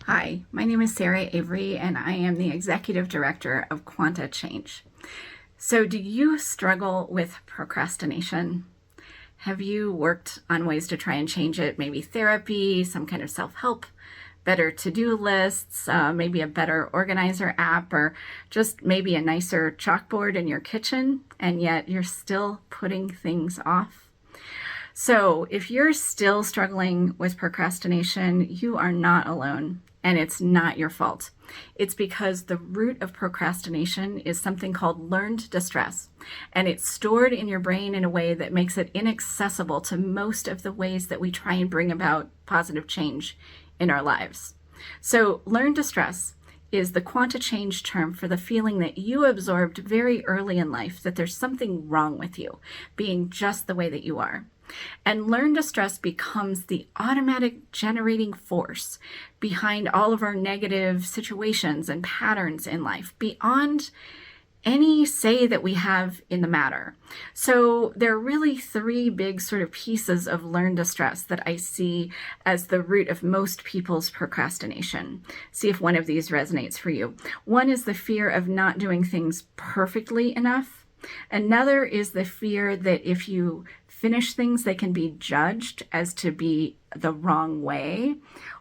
Hi, my name is Sarah Avery, and I am the Executive Director of Quanta Change. So, do you struggle with procrastination? Have you worked on ways to try and change it? Maybe therapy, some kind of self-help, better to-do lists, maybe a better organizer app, or just maybe a nicer chalkboard in your kitchen, and yet you're still putting things off? So, if you're still struggling with procrastination, you are not alone. And it's not your fault. It's because the root of procrastination is something called learned distress. And it's stored in your brain in a way that makes it inaccessible to most of the ways that we try and bring about positive change in our lives. So learned distress is the Quanta Change term for the feeling that you absorbed very early in life that there's something wrong with you, being just the way that you are. And learned distress becomes the automatic generating force behind all of our negative situations and patterns in life, beyond any say that we have in the matter. So there are really three big sort of pieces of learned distress that I see as the root of most people's procrastination. See if one of these resonates for you. One is the fear of not doing things perfectly enough. Another is the fear that if you finish things, they can be judged as to be the wrong way.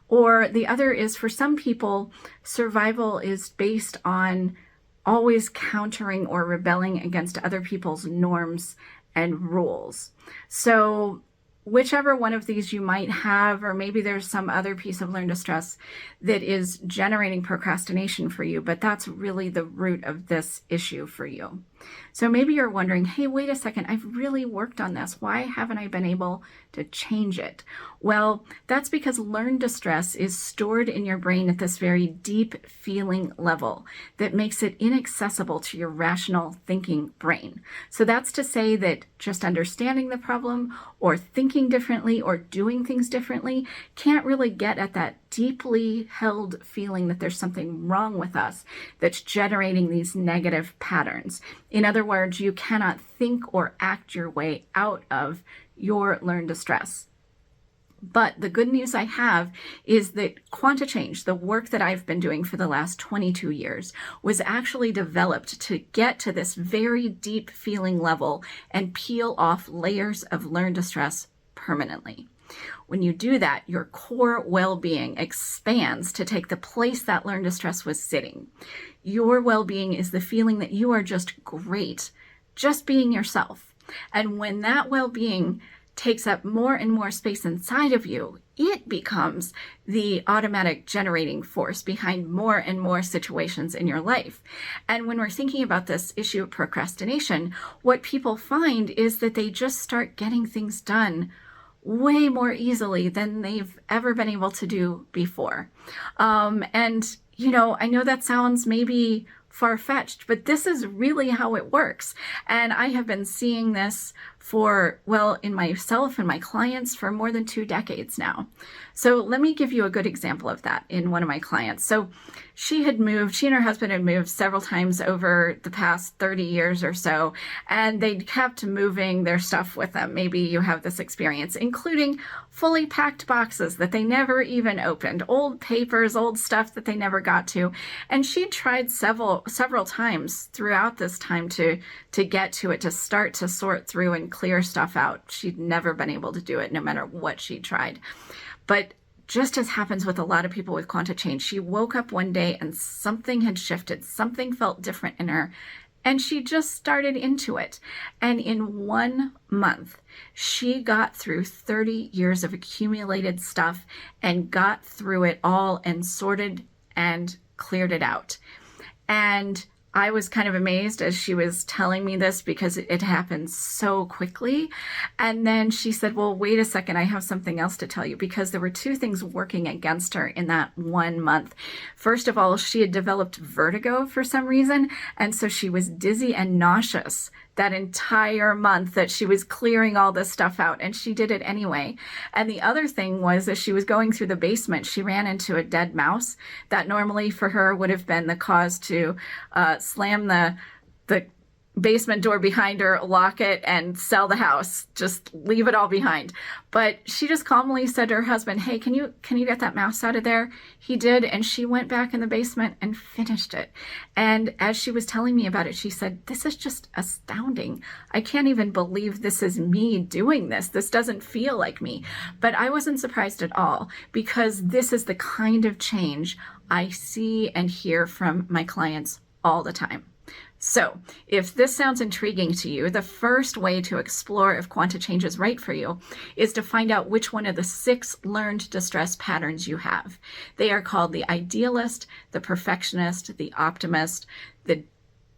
Or the other is, for some people, survival is based on always countering or rebelling against other people's norms and rules. So whichever one of these you might have, or maybe there's some other piece of learned distress that is generating procrastination for you, but that's really the root of this issue for you. So maybe you're wondering, hey, wait a second, I've really worked on this. Why haven't I been able to change it? Well, that's because learned distress is stored in your brain at this very deep feeling level that makes it inaccessible to your rational thinking brain. So that's to say that just understanding the problem or thinking differently or doing things differently can't really get at that deeply held feeling that there's something wrong with us that's generating these negative patterns. In other words, you cannot think or act your way out of your learned distress. But the good news I have is that Quanta Change, the work that I've been doing for the last 22 years, was actually developed to get to this very deep feeling level and peel off layers of learned distress permanently. When you do that, your core well-being expands to take the place that learned distress was sitting. Your well-being is the feeling that you are just great, just being yourself. And when that well-being takes up more and more space inside of you, it becomes the automatic generating force behind more and more situations in your life. And when we're thinking about this issue of procrastination, what people find is that they just start getting things done way more easily than they've ever been able to do before. And, I know that sounds maybe far-fetched, but this is really how it works. And I have been seeing this in myself and my clients for more than 2 decades now. So let me give you a good example of that in one of my clients. So she and her husband had moved several times over the past 30 years or so, and they kept moving their stuff with them. Maybe you have this experience, including fully packed boxes that they never even opened, old papers, old stuff that they never got to. And she tried several times throughout this time to get to it, to start to sort through and clear stuff out. She'd never been able to do it, no matter what she tried. But just as happens with a lot of people with Quanta Change, she woke up one day and something had shifted. Something felt different in her, and she just started into it. And in 1 month, she got through 30 years of accumulated stuff and got through it all and sorted and cleared it out. And I was kind of amazed as she was telling me this because it happened so quickly. And then she said, well, wait a second, I have something else to tell you, because there were 2 things working against her in that 1 month. First of all, she had developed vertigo for some reason. And so she was dizzy and nauseous that entire month that she was clearing all this stuff out, and she did it anyway. And the other thing was, as she was going through the basement, she ran into a dead mouse that normally for her would have been the cause to slam the basement door behind her, lock it, and sell the house. Just leave it all behind. But she just calmly said to her husband, "Hey, can you get that mouse out of there?" He did, and she went back in the basement and finished it. And as she was telling me about it, she said, "This is just astounding. I can't even believe this is me doing this. This doesn't feel like me." But I wasn't surprised at all, because this is the kind of change I see and hear from my clients all the time. So if this sounds intriguing to you, the first way to explore if Quanta Change is right for you is to find out which one of the 6 learned distress patterns you have. They are called the idealist, the perfectionist, the optimist, the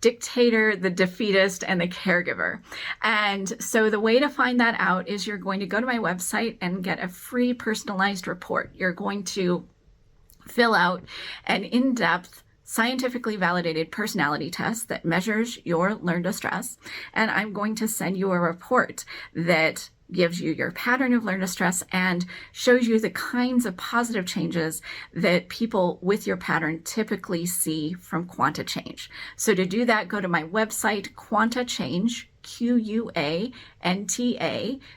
dictator, the defeatist, and the caregiver. And so the way to find that out is you're going to go to my website and get a free personalized report. You're going to fill out an in-depth, scientifically validated personality test that measures your learned distress, and I'm going to send you a report that gives you your pattern of learned distress and shows you the kinds of positive changes that people with your pattern typically see from Quanta Change. So to do that, go to my website, Quanta Change, QUANTA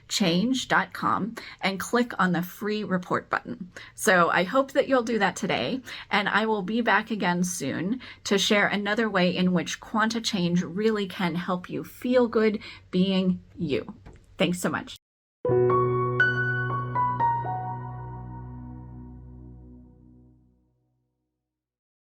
change.com, and click on the free report button. So I hope that you'll do that today, and I will be back again soon to share another way in which Quanta Change really can help you feel good being you. Thanks so much.